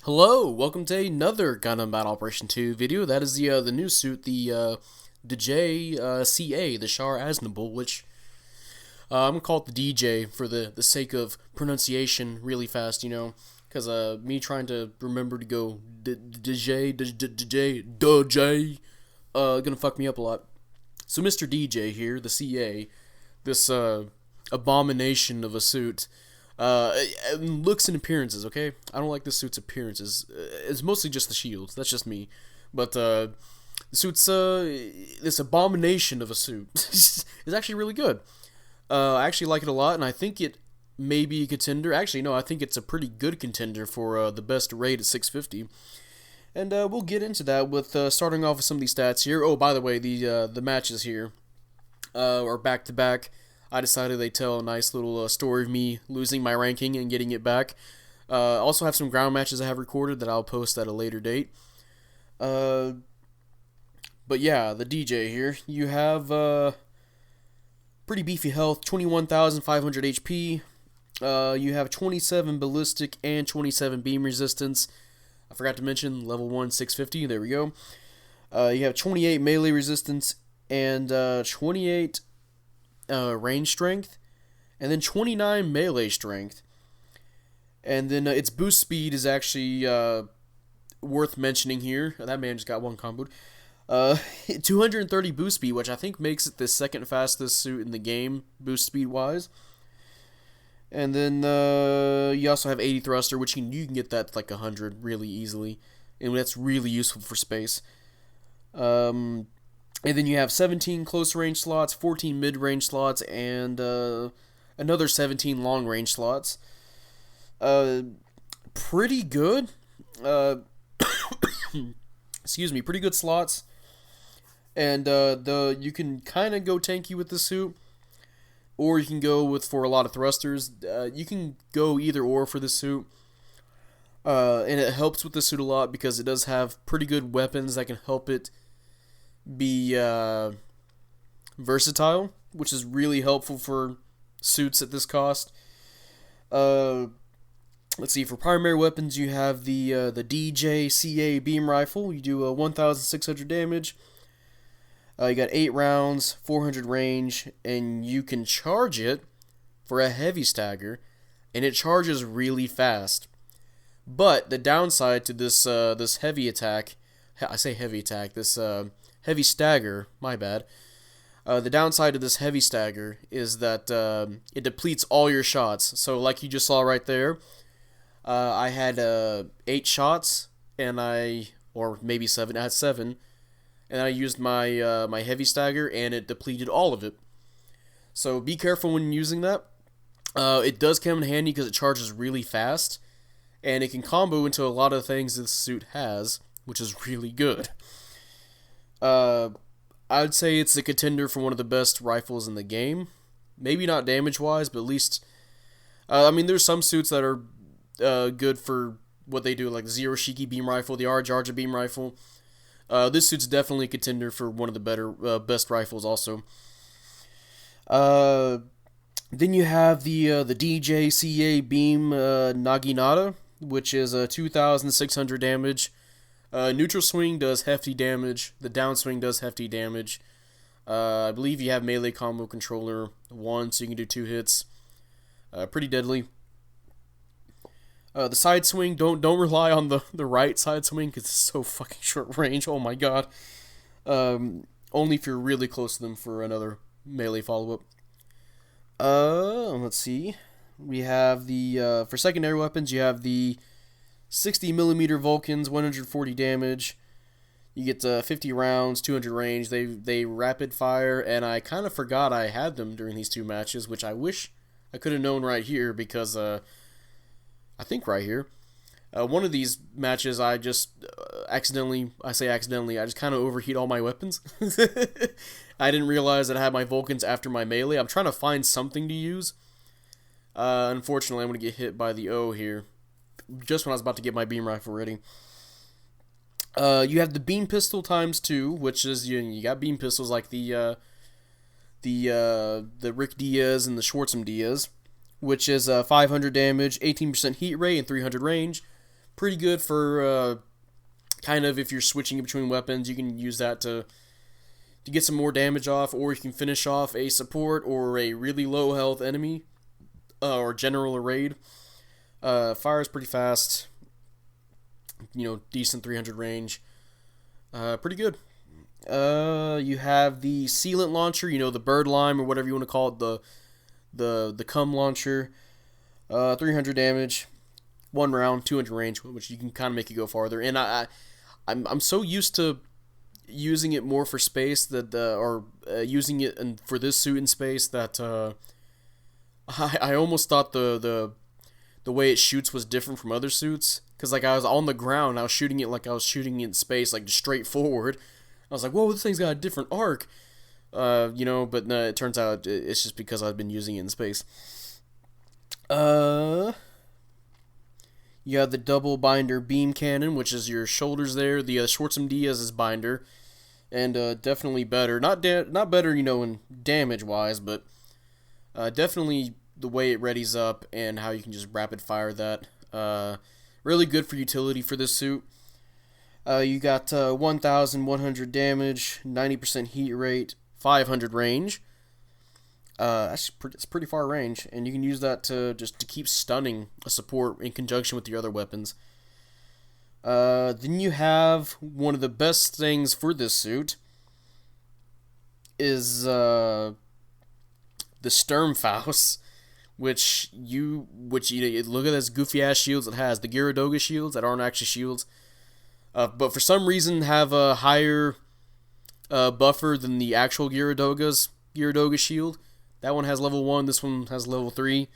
Hello, welcome to another Gundam Battle Operation 2 video. That is the new suit, the Dijeh CA, the Char Aznable, which I'm gonna call it the DJ for the sake of pronunciation really fast, because me trying to remember to go Dijeh, gonna fuck me up a lot. So Mr. DJ here, the CA, this abomination of a suit. Looks and appearances, okay? I don't like this suit's appearances. It's mostly just the shields. That's just me. But, the suit's, this abomination of a suit is actually really good. I actually like it a lot, and I think it may be a contender. Actually, no, I think it's a pretty good contender for, the best raid at 650. And, we'll get into that with, starting off with some of these stats here. Oh, by the way, the matches here, are back-to-back. I decided they tell a nice little story of me losing my ranking and getting it back. Also have some ground matches I have recorded that I'll post at a later date. But yeah, the DJ here. You have pretty beefy health, 21,500 HP. You have 27 ballistic and 27 beam resistance. I forgot to mention level 1 650. There we go. You have 28 melee resistance and 28 range strength, and then 29 melee strength. And then its boost speed is actually worth mentioning here. That man just got one comboed. 230 boost speed, which I think makes it the second fastest suit in the game, boost speed wise. And then you also have 80 thruster, which you can get that to like 100 really easily, and that's really useful for space. And then you have 17 close range slots, 14 mid range slots, and another 17 long range slots. Pretty good. Excuse me, pretty good slots. And you can kind of go tanky with the suit, or you can go for a lot of thrusters. You can go either or for the suit. And it helps with the suit a lot because it does have pretty good weapons that can help it be versatile, which is really helpful for suits at this cost. Let's see, for primary weapons you have the DJ CA beam rifle. You do 1,600 damage. You got 8 rounds, 400 range, and you can charge it for a heavy stagger, and it charges really fast. But the downside to this this heavy attack, I say heavy attack, this heavy stagger, my bad. The downside of this heavy stagger is that it depletes all your shots. So like you just saw right there, I had 8 shots, and or maybe 7, I had 7, and I used my my heavy stagger, and it depleted all of it. So be careful when using that. It does come in handy because it charges really fast, and it can combo into a lot of things this suit has, which is really good. I'd say it's a contender for one of the best rifles in the game. Maybe not damage-wise, but at least... I mean, there's some suits that are good for what they do, like the Zero Shiki beam rifle, the Arjarja beam rifle. This suit's definitely a contender for one of the better, best rifles also. Then you have the DJ CA beam Naginata, which is 2,600 damage. Neutral swing does hefty damage. The downswing does hefty damage. I believe you have melee combo controller 1, so you can do 2 hits. Pretty deadly. The side swing, don't rely on the right side swing because it's so fucking short range. Oh my god. Only if you're really close to them for another melee follow up. Let's see. We have the for secondary weapons, you have the 60mm Vulcans, 140 damage. You get 50 rounds, 200 range. They rapid fire, and I kind of forgot I had them during these 2 matches, which I wish I could have known right here because I think right here. One of these matches I just I just kind of overheat all my weapons. I didn't realize that I had my Vulcans after my melee. I'm trying to find something to use. Unfortunately, I'm going to get hit by the O here, just when I was about to get my beam rifle ready. You have the beam pistol ×2, which is you got beam pistols like the Rick Diaz and the Schwartzman Diaz, which is 500 damage, 18% heat rate, and 300 range. Pretty good for kind of if you're switching between weapons, you can use that to get some more damage off, or you can finish off a support or a really low health enemy, or general or raid. Fires pretty fast, decent 300 range. Pretty good. You have the sealant launcher, the bird lime or whatever you want to call it, the cum launcher. 300 damage, 1 round, 200 range, which you can kind of make it go farther. And I'm so used to using it more for space that or using it for this suit in space that I almost thought the way it shoots was different from other suits, because like I was on the ground, I was shooting it like I was shooting it in space, like just straight forward. I was like, whoa, this thing's got a different arc, but no, it turns out it's just because I've been using it in space. You have the double binder beam cannon, which is your shoulders there. The Schwartzem Diaz's binder, and definitely better. Not better, in damage wise, but definitely the way it readies up and how you can just rapid fire that. Really good for utility for this suit. You got 1,100 damage, 90% heat rate, 500 range. It's pretty far range, and you can use that to keep stunning a support in conjunction with your other weapons. Then you have one of the best things for this suit is the Sturmfaust, which look at those goofy ass shields it has. The Gyaradoga shields that aren't actually shields, but for some reason have a higher buffer than the actual Gyaradoga shield. That one has level 1, this one has level 3.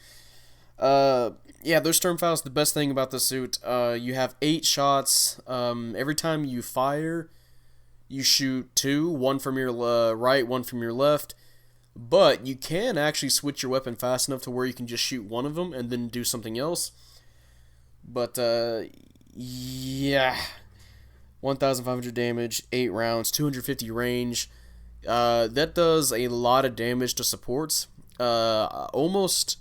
Yeah, those Sturmfaust, the best thing about the suit, you have 8 shots. Every time you fire, you shoot 2, one from your right, one from your left. But you can actually switch your weapon fast enough to where you can just shoot one of them and then do something else. But, yeah. 1,500 damage, 8 rounds, 250 range. That does a lot of damage to supports. Almost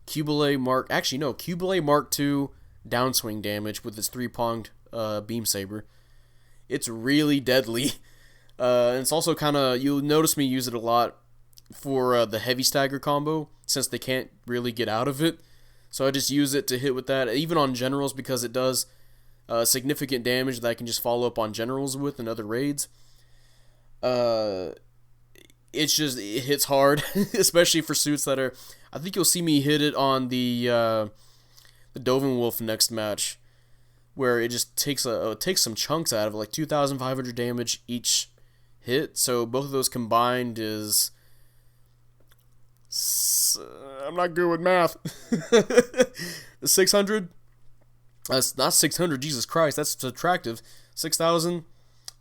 Cubile Mark... Actually, no. Cubile Mark II downswing damage with its 3-pronged beam saber. It's really deadly. And it's also kind of... You'll notice me use it a lot for the heavy stagger combo, since they can't really get out of it. So I just use it to hit with that, even on generals, because it does significant damage that I can just follow up on generals with in other raids. It hits hard, especially for suits that are... I think you'll see me hit it on the Dovenwolf next match, where it just takes some chunks out of it, like 2,500 damage each hit. So both of those combined is... I'm not good with math. 600? That's not 600, Jesus Christ, that's subtractive. 6,000,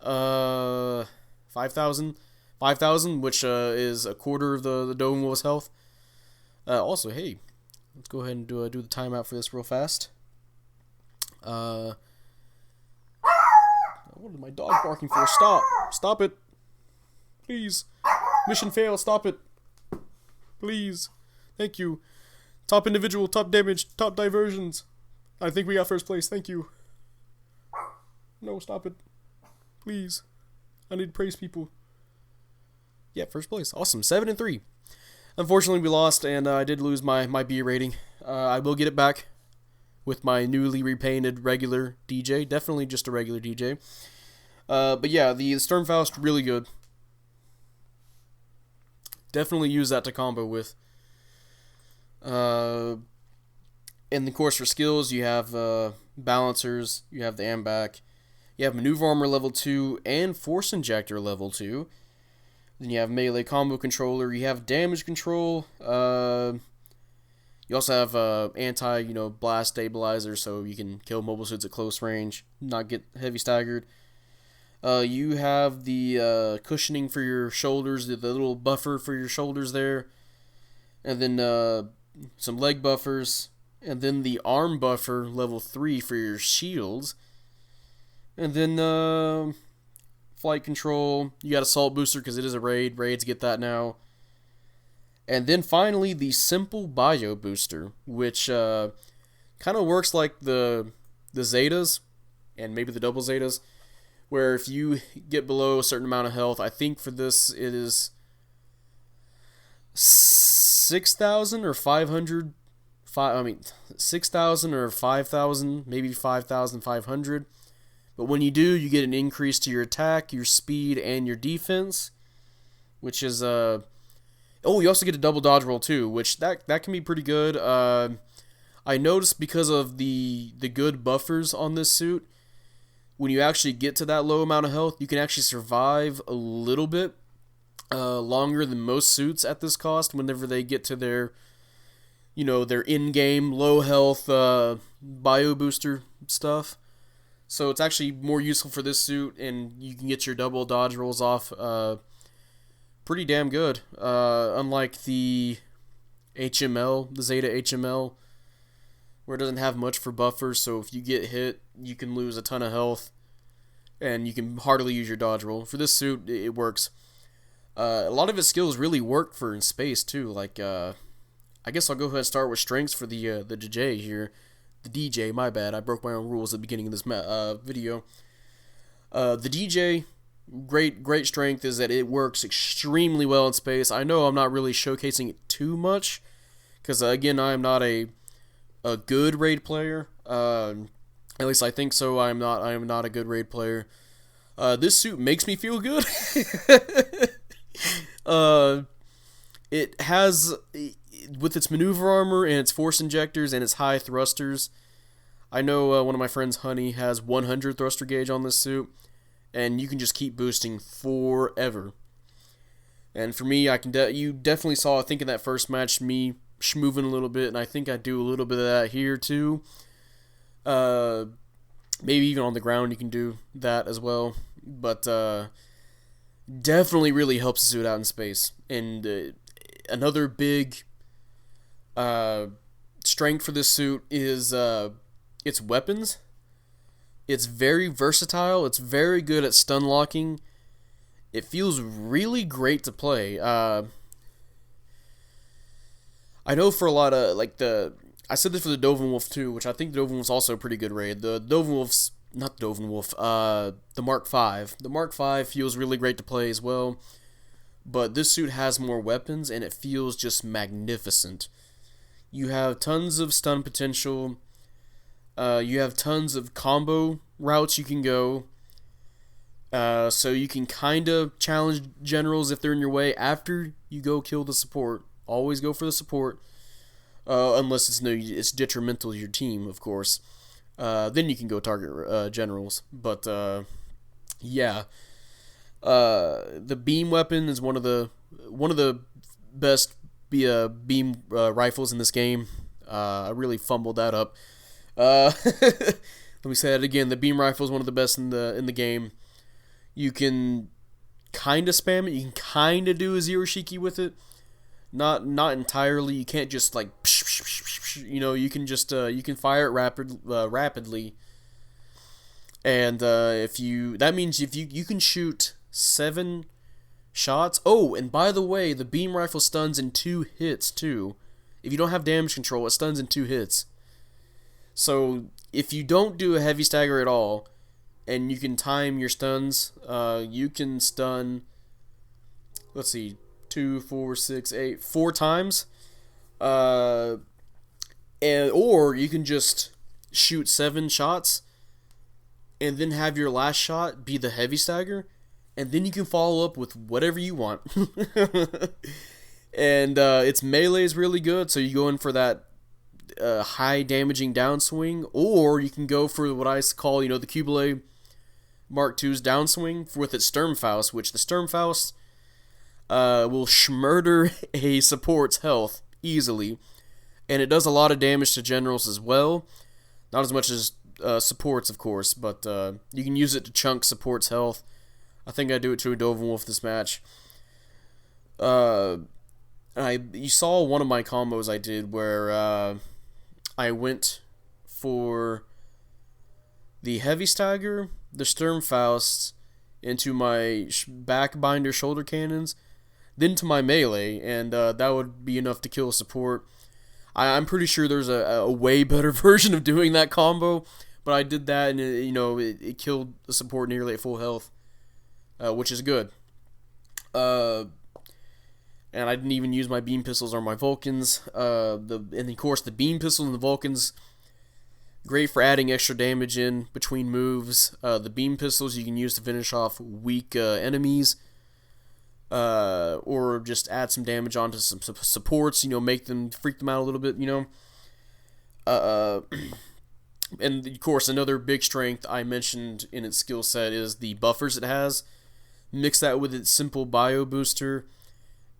5,000, which is a quarter of the Dovenwolf's health. Also, hey, let's go ahead and do the timeout for this real fast. What is my dog barking for? Stop it, please. Mission failed. Stop it, please. Thank you. Top individual, top damage, top diversions. I think we got first place. Thank you. No, stop it, please. I need to praise people. Yeah, first place. Awesome. 7-3. Unfortunately, we lost, and I did lose my B rating. I will get it back with my newly repainted regular Dijeh. Definitely just a regular Dijeh. But yeah, the Sturmfaust, really good. Definitely use that to combo with. And of course, for skills, you have Balancers, you have the Ambac, you have Maneuver Armor level 2, and Force Injector level 2. Then you have Melee Combo Controller, you have Damage Control, you also have Blast Stabilizer, so you can kill mobile suits at close range, not get heavy staggered. You have the cushioning for your shoulders, the little buffer for your shoulders there, and then some leg buffers, and then the arm buffer level 3 for your shields, and then flight control. You got assault booster because it is a raid. Raids get that now. And then finally the simple bio booster, which kind of works like the Zetas and maybe the double Zetas, where if you get below a certain amount of health, I think for this it is 6,000 or 500. 6,000 or 5,000, maybe 5,500. But when you do, you get an increase to your attack, your speed, and your defense, which is oh, you also get a double dodge roll too, which that can be pretty good. I noticed because of the good buffers on this suit, when you actually get to that low amount of health, you can actually survive a little bit longer than most suits at this cost whenever they get to their their in-game low health bio booster stuff. So it's actually more useful for this suit, and you can get your double dodge rolls off pretty damn good. Unlike the HML, the Zeta HML, where it doesn't have much for buffers, so if you get hit, you can lose a ton of health, and you can hardly use your dodge roll. For this suit, it works. A lot of its skills really work for in space, too, like... I guess I'll go ahead and start with strengths for the Dijeh here. The Dijeh, my bad. I broke my own rules at the beginning of this video. The Dijeh, great strength is that it works extremely well in space. I know I'm not really showcasing it too much, because again, I am not a good raid player. At least I think so. I am not a good raid player. This suit makes me feel good. It has, with its maneuver armor and its force injectors and its high thrusters, I know one of my friends, Honey, has 100 thruster gauge on this suit, and you can just keep boosting forever. And for me, you definitely saw, I think in that first match, me schmoving a little bit, and I think I do a little bit of that here too. Maybe even on the ground you can do that as well, but definitely really helps the suit out in space. And another big strength for this suit is its weapons. It's very versatile. It's very good at stun locking. It feels really great to play. I know for a lot of, I said this for the Dovin Wolf too, which I think the Dovin Wolf's also a pretty good raid. The Dovin Wolf's, not the Dovin Wolf, the Mark V. The Mark V feels really great to play as well, but this suit has more weapons, and it feels just magnificent. You have tons of stun potential. You have tons of combo routes you can go. So you can kind of challenge generals if they're in your way after you go kill the support. Always go for the support. Unless it's detrimental to your team, of course. Then you can go target generals. But, yeah. The beam weapon is one of the best beam rifles in this game. I really fumbled that up. Let me say that again. The beam rifle is one of the best in the game. You can kind of spam it. You can kind of do a zero shiki with it. Not entirely. You can't just like, you can just you can fire it rapidly. And that means if you can shoot 7 shots. Oh, and by the way, the beam rifle stuns in 2 hits too. If you don't have damage control, it stuns in 2 hits. So if you don't do a heavy stagger at all, and you can time your stuns, you can stun, let's see, 2, 4, 6, 8, 4 times. Or you can just shoot 7 shots, and then have your last shot be the heavy stagger, and then you can follow up with whatever you want. And its melee is really good, so you go in for that high damaging downswing, or you can go for what I call, the Kubele Mark II's downswing with its Sturmfaust, which the Sturmfaust will schmurder a support's health easily, and it does a lot of damage to generals as well. Not as much as supports, of course, but you can use it to chunk support's health. I think I do it to a Dovin Wolf this match. You saw one of my combos I did where I went for the heavy stagger, the Sturmfaust, into my backbinder shoulder cannons, then to my melee, and that would be enough to kill a support. I'm pretty sure there's a way better version of doing that combo, But I did that, and it killed the support nearly at full health, which is good. And I didn't even use my beam pistols on my Vulcans. And of course the beam pistols and the Vulcans, great for adding extra damage in between moves. The beam pistols you can use to finish off weak enemies, or just add some damage onto some supports. Make them freak them out a little bit. And of course another big strength I mentioned in its skill set is the buffers it has. Mix that with its simple bio booster.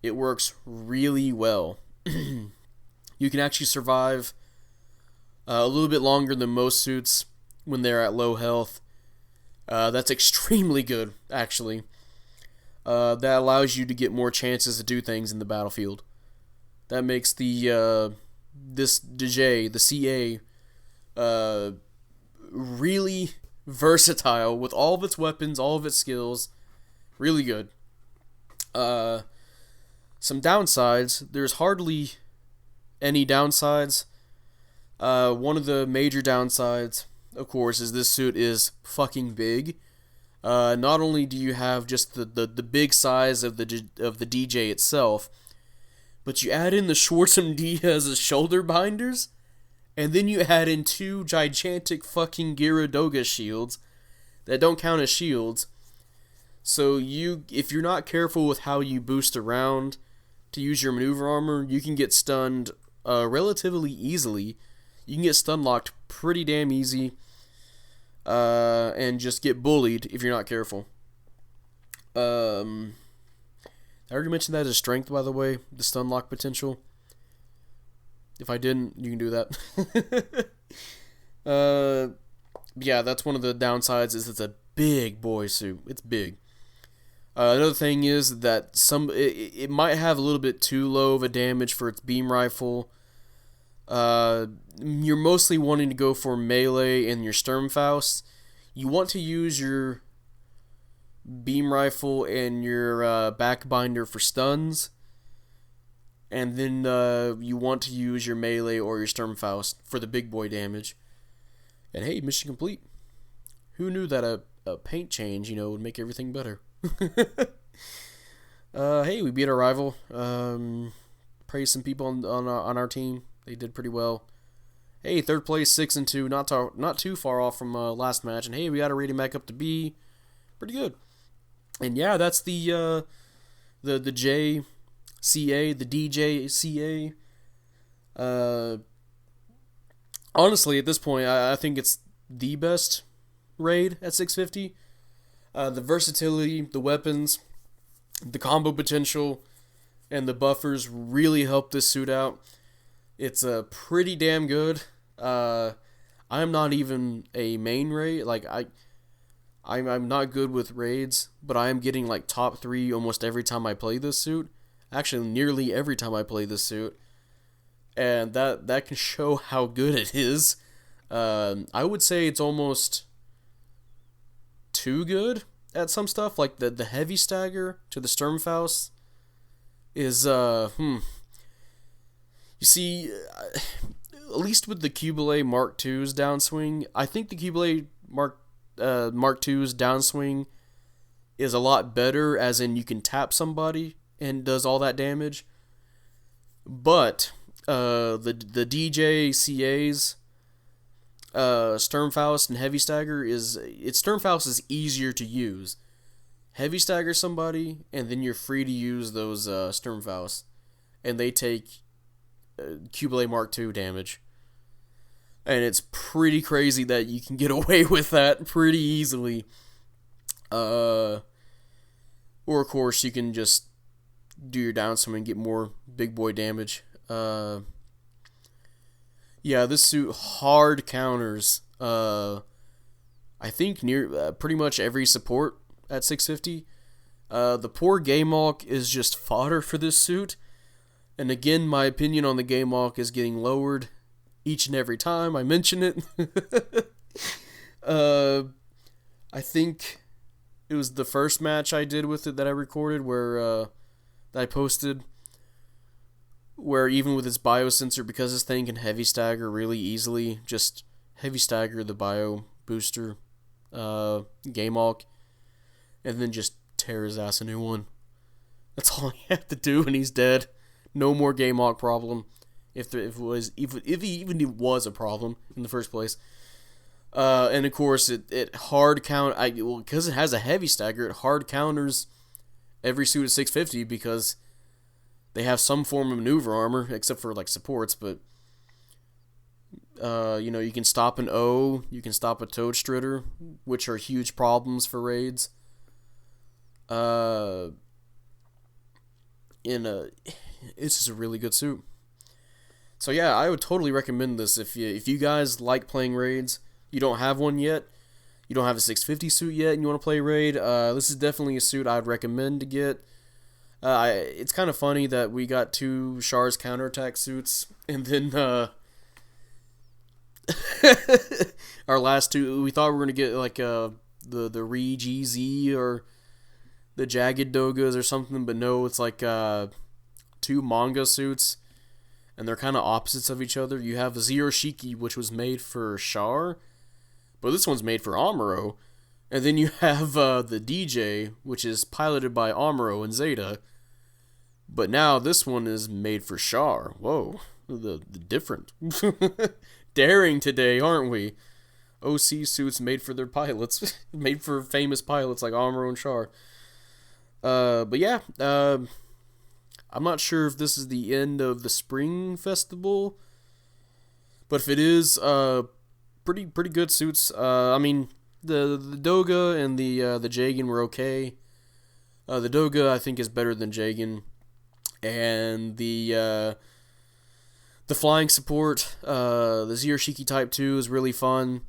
It works really well. You can actually survive a little bit longer than most suits when they're at low health. That's extremely good, actually. That allows you to get more chances to do things in the battlefield. That makes this Dijeh, the CA, really versatile with all of its weapons, all of its skills. Really good. Some downsides. There's hardly any downsides. One of the major downsides, of course, is this suit is fucking big. Not only do you have just the big size of the Dijeh itself, but you add in the Schwartzem Diaz's shoulder binders, and then you add in 2 gigantic fucking Gyaradoga shields that don't count as shields. So if you're not careful with how you boost around to use your maneuver armor, you can get stunned relatively easily. You can get stun locked pretty damn easy, and just get bullied if you're not careful. I already mentioned that as a strength, by the way, the stun lock potential. If I didn't, you can do that. Yeah, that's one of the downsides, is it's a big boy suit. It's big. Another thing is that it might have a little bit too low of a damage for its beam rifle. You're mostly wanting to go for melee and your Sturmfaust. You want to use your beam rifle and your backbinder for stuns, and then you want to use your melee or your Sturmfaust for the big boy damage. And hey, mission complete. Who knew that a paint change, would make everything better? Hey, we beat our rival. Praise some people on our team. They did pretty well. Hey, third place, 6-2, not too far off from last match. And hey, we got a rating back up to B. Pretty good. And yeah, that's the JCA, the Dijeh CA. Honestly, at this point, I think it's the best raid at 650. The versatility, the weapons, the combo potential, and the buffers really help this suit out. It's pretty damn good. I'm not even a main raid. Like I'm not good with raids, but I am getting like top 3 almost every time I play this suit. Actually, nearly every time I play this suit, and that can show how good it is. I would say it's almost too good at some stuff, like the heavy stagger to the Sturmfaust is You see, at least with the Cubile Mark II's downswing, I think the Cubile Mark II's downswing is a lot better, as in you can tap somebody and does all that damage. But the Dijeh CA's Sturmfaust and Heavy Stagger Sturmfaust is easier to use. Heavy Stagger somebody, and then you're free to use those Sturmfaust, and they take Cubile Mark II damage. And it's pretty crazy that you can get away with that pretty easily. Or of course you can just do your downswing and get more big boy damage. Yeah, this suit hard counters I think near pretty much every support at 650. The poor Gaymok is just fodder for this suit. And again, my opinion on the Gaymok is getting lowered each and every time I mention it. I think it was the first match I did with it that I recorded that I posted, where even with its biosensor, because this thing can heavy stagger really easily, just heavy stagger the bio booster, game Hulk, and then just tear his ass a new one. That's all he had to do, and he's dead. No more game Hulk problem. If it was a problem in the first place. And of course, it hard count. Because it has a heavy stagger, it hard counters every suit at 650 because they have some form of maneuver armor, except for like supports. But you can stop an O, you can stop a Toad Stritter, which are huge problems for raids. It's just a really good suit. So yeah, I would totally recommend this if you guys like playing raids. You don't have one yet. You don't have a 650 suit yet, and you want to play raid. This is definitely a suit I'd recommend to get. It's kind of funny that we got 2 Char's counterattack suits, and then our last 2, we thought we were gonna get like the Re-GZ or the Jagged Dogas or something, but no, it's like 2 manga suits, and they're kind of opposites of each other. You have Zero Shiki, which was made for Char, but this one's made for Amuro. And then you have the Dijeh, which is piloted by Amuro and Zeta, but now this one is made for Char. Whoa, the different. Daring today, aren't we? OC suits made for their pilots, made for famous pilots like Amuro and Char. But yeah, I'm not sure if this is the end of the Spring Festival, but if it is, pretty good suits. I mean, the Doga and the Jagan were okay. The Doga I think is better than Jagan, and the flying support, the Zero Shiki Type 2 is really fun.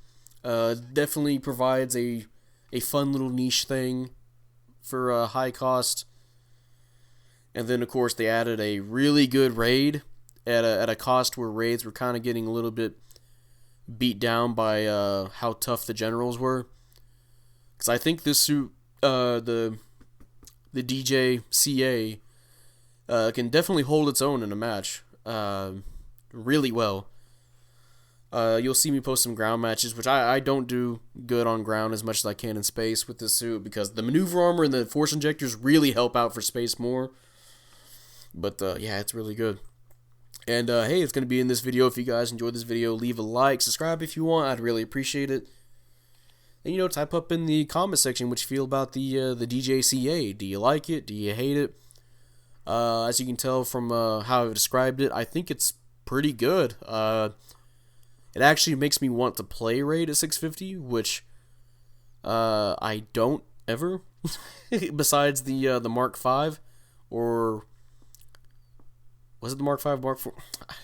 Definitely provides a fun little niche thing for a high cost. And then of course they added a really good raid at a cost where raids were kind of getting a little bit beat down by how tough the generals were. Because I think this suit, the Dijeh CA, can definitely hold its own in a match really well. You'll see me post some ground matches, which I don't do good on ground as much as I can in space with this suit, because the maneuver armor and the force injectors really help out for space more. But yeah, it's really good. And hey, it's going to be in this video. If you guys enjoyed this video, leave a like, subscribe if you want. I'd really appreciate it. And type up in the comment section what you feel about the Dijeh CA. Do you like it? Do you hate it? As you can tell from how I've described it, I think it's pretty good. It actually makes me want to play raid at 650, which I don't ever. Besides the Mark V, or was it the Mark V, Mark IV?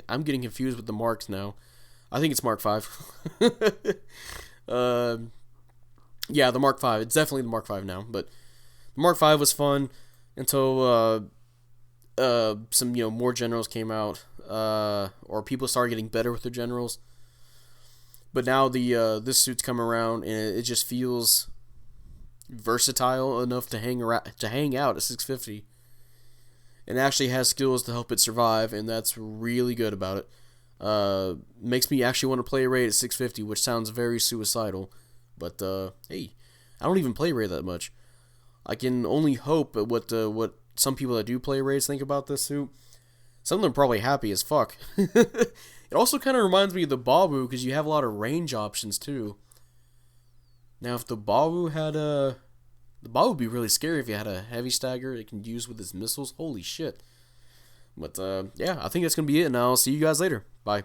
I'm getting confused with the marks now. I think it's Mark V. Yeah, the Mark V. It's definitely the Mark V now. But the Mark V was fun until some more generals came out, or people started getting better with their generals. But now this suit's come around, and it just feels versatile enough to hang out at 650. And actually has skills to help it survive, and that's really good about it. Makes me actually want to play a raid at 650, which sounds very suicidal. But hey, I don't even play raid that much. I can only hope at what some people that do play raids think about this suit. Some of them are probably happy as fuck. It also kind of reminds me of the Babu, because you have a lot of range options too. Now, if the Babu had a... The Babu would be really scary if you had a heavy stagger it can use with his missiles. Holy shit. But, yeah, I think that's going to be it, and I'll see you guys later. Bye.